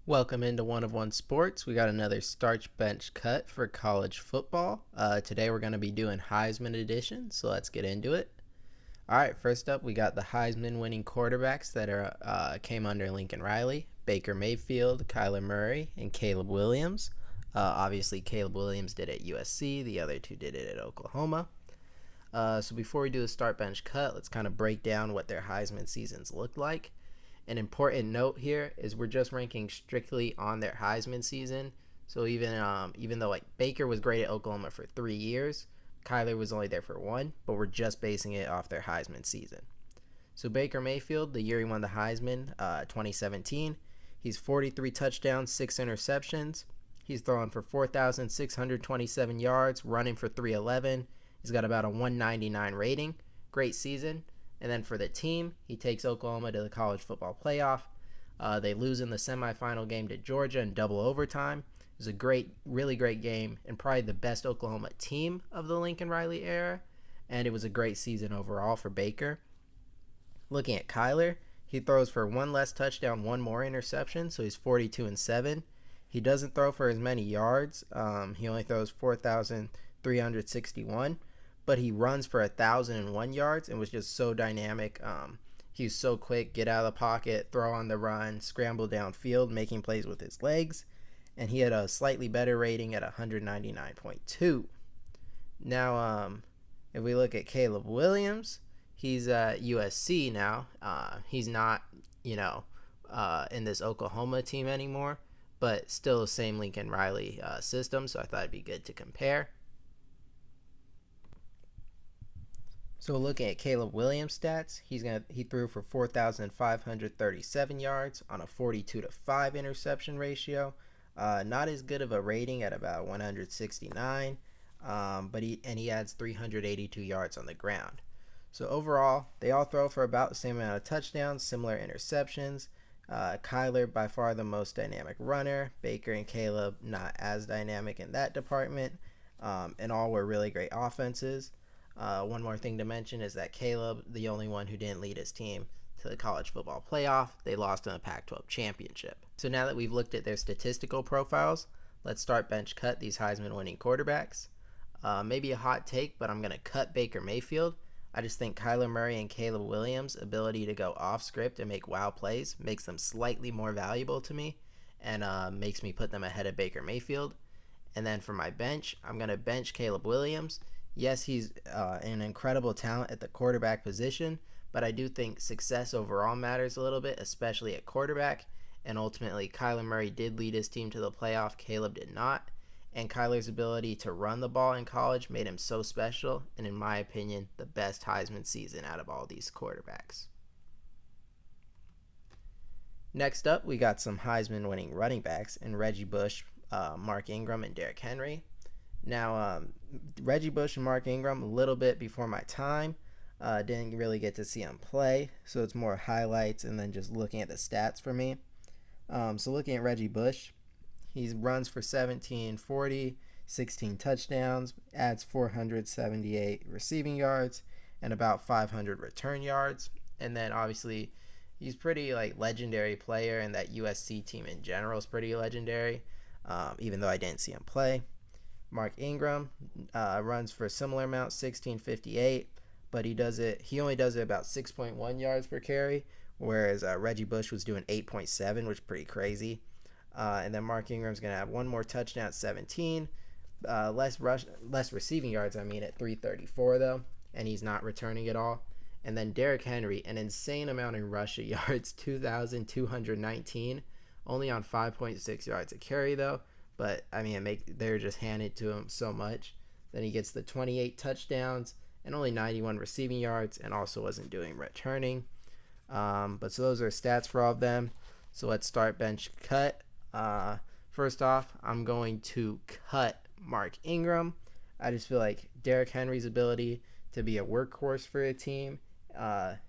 Welcome into One of One Sports. We got another starch bench cut for college football. Today we're going to be doing Heisman edition, so let's get into it. All right, first up we got the Heisman winning quarterbacks that came under Lincoln Riley: Baker Mayfield, Kyler Murray, and Caleb Williams. Obviously, Caleb Williams did it at USC. The other two did it at Oklahoma. So before we do the start bench cut, let's kind of break down what their Heisman seasons looked like. An important note here is we're just ranking strictly on their Heisman season. So even though like Baker was great at Oklahoma for 3 years, Kyler was only there for 1, but we're just basing it off their Heisman season. So Baker Mayfield, the year he won the Heisman, 2017, he's 43 touchdowns, 6 interceptions. He's throwing for 4,627 yards, running for 311. He's got about a 199 rating. Great season. And then for the team, he takes Oklahoma to the college football playoff. They lose in the semifinal game to Georgia in double overtime. It was a really great game, and probably the best Oklahoma team of the Lincoln Riley era. And it was a great season overall for Baker. Looking at Kyler, he throws for 1 less touchdown, 1 more interception, so he's 42-7. He doesn't throw for as many yards. He only throws 4,361. But he runs for 1,001 yards and was just so dynamic. He was so quick, get out of the pocket, throw on the run, scramble downfield, making plays with his legs. And he had a slightly better rating at 199.2. Now, if we look at Caleb Williams, he's at USC now. He's not, in this Oklahoma team anymore, but still the same Lincoln Riley system, so I thought it'd be good to compare. So looking at Caleb Williams' stats, he threw for 4,537 yards on a 42-5 interception ratio. Not as good of a rating at about 169, but he adds 382 yards on the ground. So overall, they all throw for about the same amount of touchdowns, similar interceptions. Kyler by far the most dynamic runner. Baker and Caleb not as dynamic in that department, and all were really great offenses. One more thing to mention is that Caleb, the only one who didn't lead his team to the college football playoff, they lost in the Pac-12 championship. So now that we've looked at their statistical profiles, let's start bench cut these Heisman winning quarterbacks. Maybe a hot take, but I'm going to cut Baker Mayfield. I just think Kyler Murray and Caleb Williams' ability to go off script and make wow plays makes them slightly more valuable to me, and makes me put them ahead of Baker Mayfield. And then for my bench, I'm going to bench Caleb Williams. Yes, he's an incredible talent at the quarterback position, but I do think success overall matters a little bit, especially at quarterback. And ultimately, Kyler Murray did lead his team to the playoff. Caleb did not. And Kyler's ability to run the ball in college made him so special, and in my opinion, the best Heisman season out of all these quarterbacks. Next up, we got some Heisman winning running backs in Reggie Bush, Mark Ingram, and Derrick Henry. Now, Reggie Bush and Mark Ingram, a little bit before my time. Didn't really get to see him play, so it's more highlights and then just looking at the stats for me. So looking at Reggie Bush, he runs for 1,740, 16 touchdowns, adds 478 receiving yards, and about 500 return yards. And then obviously, he's pretty legendary player, and that USC team in general is pretty legendary, even though I didn't see him play. Mark Ingram runs for a similar amount, 1,658, but he only does it about 6.1 yards per carry, whereas Reggie Bush was doing 8.7, which is pretty crazy. And then Mark Ingram's going to have 1 more touchdown at 17, less receiving yards, at 334 though, and he's not returning at all. And then Derrick Henry, an insane amount in rushing yards, 2,219, only on 5.6 yards a carry though. But they're just handed to him so much. Then he gets the 28 touchdowns and only 91 receiving yards, and also wasn't doing returning. But so those are stats for all of them. So let's start bench cut. First off, I'm going to cut Mark Ingram. I just feel like Derrick Henry's ability to be a workhorse for a team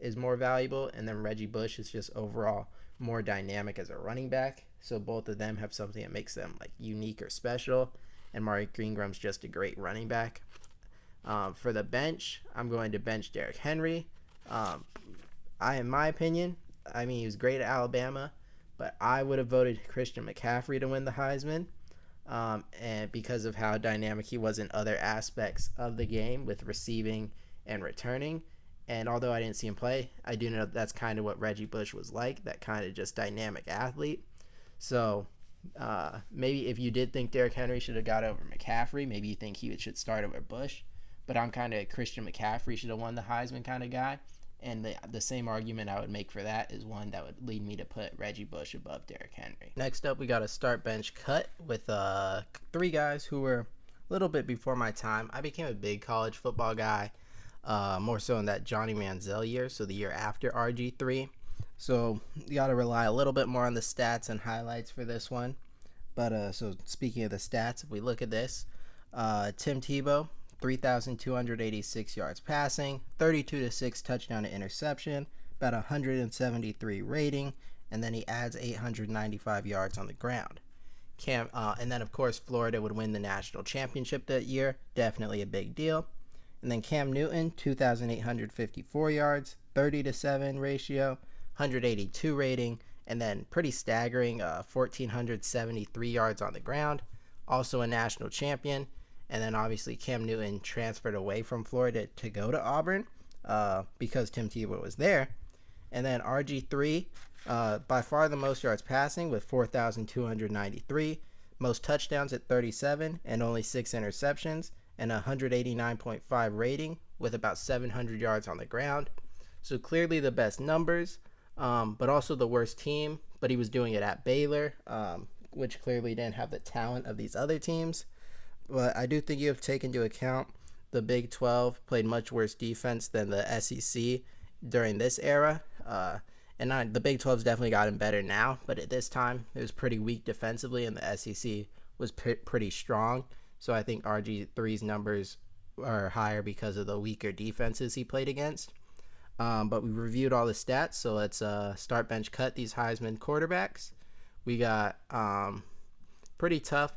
is more valuable, and then Reggie Bush is just overall more dynamic as a running back. So both of them have something that makes them unique or special, and Mark Ingram's just a great running back. For the bench, I'm going to bench Derrick Henry. In my opinion, he was great at Alabama, but I would have voted Christian McCaffrey to win the Heisman. And because of how dynamic he was in other aspects of the game with receiving and returning. And although I didn't see him play, I do know that's kind of what Reggie Bush was like, that kind of just dynamic athlete. So maybe if you did think Derrick Henry should have got over McCaffrey, maybe you think he should start over Bush. But I'm kind of Christian McCaffrey should have won the Heisman kind of guy. And the same argument I would make for that is one that would lead me to put Reggie Bush above Derrick Henry. Next up, we got a start bench cut with 3 guys who were a little bit before my time. I became a big college football guy, more so in that Johnny Manziel year, so the year after RG3. So you got to rely a little bit more on the stats and highlights for this one. But so speaking of the stats, if we look at this, Tim Tebow, 3,286 yards passing, 32-6 touchdown to interception, about 173 rating, and then he adds 895 yards on the ground. And then, of course, Florida would win the national championship that year. Definitely a big deal. And then Cam Newton, 2,854 yards, 30-7 ratio, 182 rating, and then pretty staggering, 1,473 yards on the ground. Also a national champion. And then obviously Cam Newton transferred away from Florida to go to Auburn because Tim Tebow was there. And then RG3, by far the most yards passing with 4,293, most touchdowns at 37 and only 6 interceptions, and 189.5 rating with about 700 yards on the ground. So clearly the best numbers, but also the worst team. But he was doing it at Baylor, which clearly didn't have the talent of these other teams. But I do think you have to take into account the Big 12 played much worse defense than the SEC during this era. The Big 12's definitely gotten better now, but at this time it was pretty weak defensively, and the SEC was pretty strong. So I think RG3's numbers are higher because of the weaker defenses he played against. But we reviewed all the stats, so let's start bench cut these Heisman quarterbacks. We got pretty tough,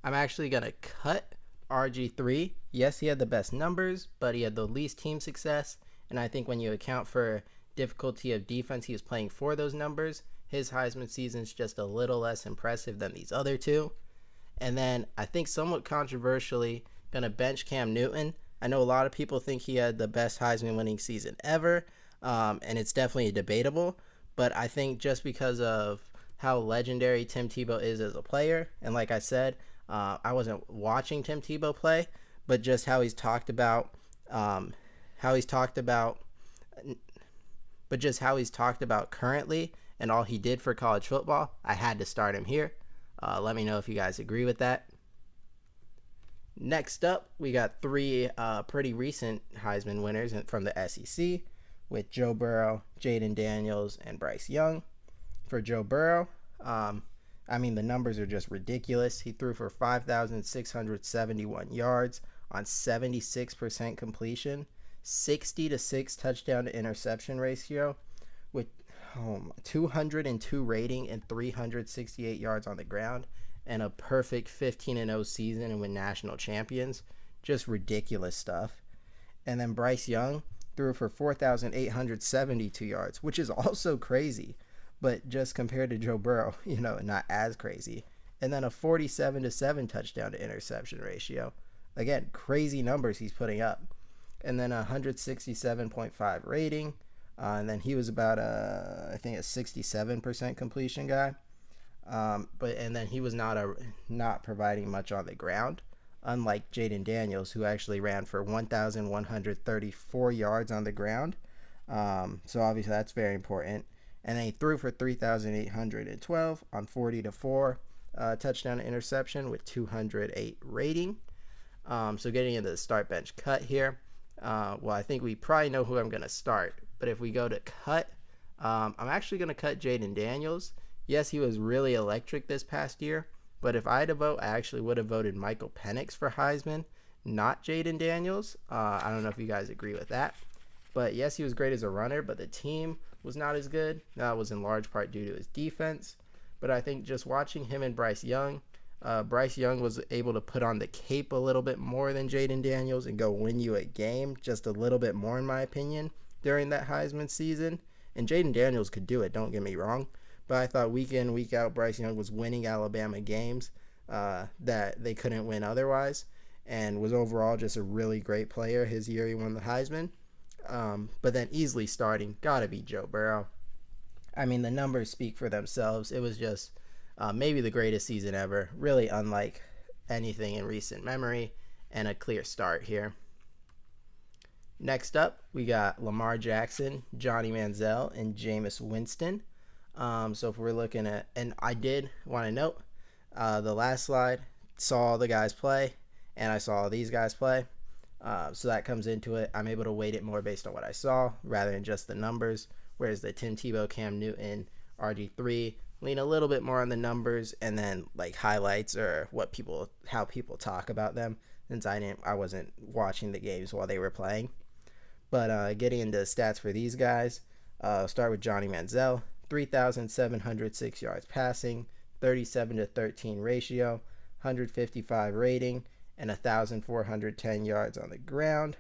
I'm actually going to cut RG3. Yes, he had the best numbers, but he had the least team success. And I think when you account for difficulty of defense he was playing for those numbers, his Heisman season is just a little less impressive than these other two. And then I think somewhat controversially, going to bench Cam Newton. I know a lot of people think he had the best Heisman winning season ever, and it's definitely debatable. But I think just because of how legendary Tim Tebow is as a player, and like I said, I wasn't watching Tim Tebow play, but just how he's talked about currently and all he did for college football, I had to start him here. Let me know if you guys agree with that. Next up, we got 3 pretty recent Heisman winners from the SEC with Joe Burrow, Jaden Daniels, and Bryce Young. For Joe Burrow, the numbers are just ridiculous. He threw for 5,671 yards on 76% completion, 60-6 touchdown to interception ratio, with 202 rating and 368 yards on the ground, and a perfect 15-0 season and win national champions. Just ridiculous stuff. And then Bryce Young threw for 4,872 yards, which is also crazy. But just compared to Joe Burrow, not as crazy. And then a 47-7 touchdown to interception ratio. Again, crazy numbers he's putting up. And then a 167.5 rating. And then he was about a 67% completion guy. And then he was not providing much on the ground, unlike Jaden Daniels, who actually ran for 1,134 yards on the ground. So obviously that's very important. And then he threw for 3,812 on 40-4 touchdown interception with 208 rating. So getting into the start bench cut here. I think we probably know who I'm going to start. But if we go to cut, I'm actually going to cut Jaden Daniels. Yes, he was really electric this past year. But if I had to vote, I actually would have voted Michael Penix for Heisman, not Jaden Daniels. I don't know if you guys agree with that. But yes, he was great as a runner, but the team was not as good. That was in large part due to his defense. But I think just watching him and Bryce Young was able to put on the cape a little bit more than Jaden Daniels and go win you a game just a little bit more, in my opinion. during that Heisman season. And Jaden Daniels could do it, don't get me wrong. But I thought week in, week out, Bryce Young was winning Alabama games that they couldn't win otherwise, and was overall just a really great player his year he won the Heisman. But then easily starting, gotta be Joe Burrow. I mean, the numbers speak for themselves. It was just maybe the greatest season ever, really unlike anything in recent memory, and a clear start here. Next up, we got Lamar Jackson, Johnny Manziel, and Jameis Winston. So if we're looking at, and I did want to note, the last slide saw the guys play, and I saw these guys play. So that comes into it. I'm able to weight it more based on what I saw rather than just the numbers. Whereas the Tim Tebow, Cam Newton, RG3 lean a little bit more on the numbers, and then like highlights or how people talk about them. Since I wasn't watching the games while they were playing. But getting into stats for these guys, start with Johnny Manziel, 3,706 yards passing, 37-13 ratio, 155 rating, and 1,410 yards on the ground.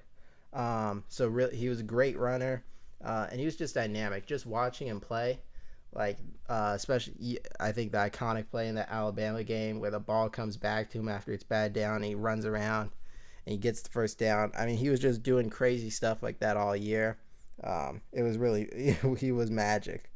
So really, he was a great runner, and he was just dynamic. Just watching him play, like especially I think the iconic play in the Alabama game where the ball comes back to him after it's batted down, and he runs around and he gets the first down. I mean, he was just doing crazy stuff like that all year. It was really he was magic.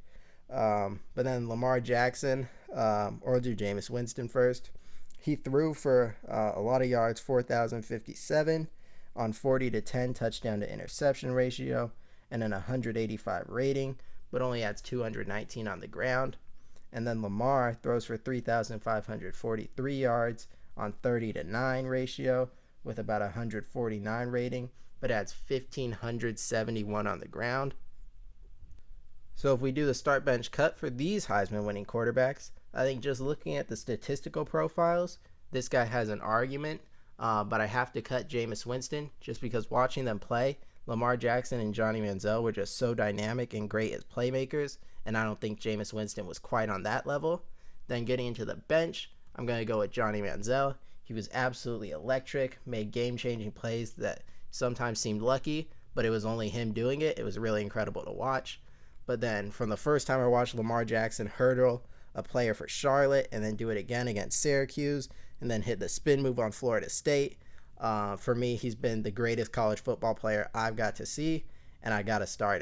But then Lamar Jackson, or do Jameis Winston first. He threw for a lot of yards, 4,057 on 40-10 touchdown to interception ratio and an 185 rating, but only adds 219 on the ground. And then Lamar throws for 3,543 yards on 30-9 ratio with about 149 rating, but adds 1,571 on the ground. So if we do the start bench cut for these Heisman winning quarterbacks, I think just looking at the statistical profiles, this guy has an argument, but I have to cut Jameis Winston just because watching them play, Lamar Jackson and Johnny Manziel were just so dynamic and great as playmakers, and I don't think Jameis Winston was quite on that level. Then getting into the bench, I'm going to go with Johnny Manziel. He was absolutely electric, made game-changing plays that sometimes seemed lucky, but it was only him doing it. It was really incredible to watch. But then from the first time I watched Lamar Jackson hurdle a player for Charlotte and then do it again against Syracuse and then hit the spin move on Florida State, for me, he's been the greatest college football player I've got to see, and I got to start him.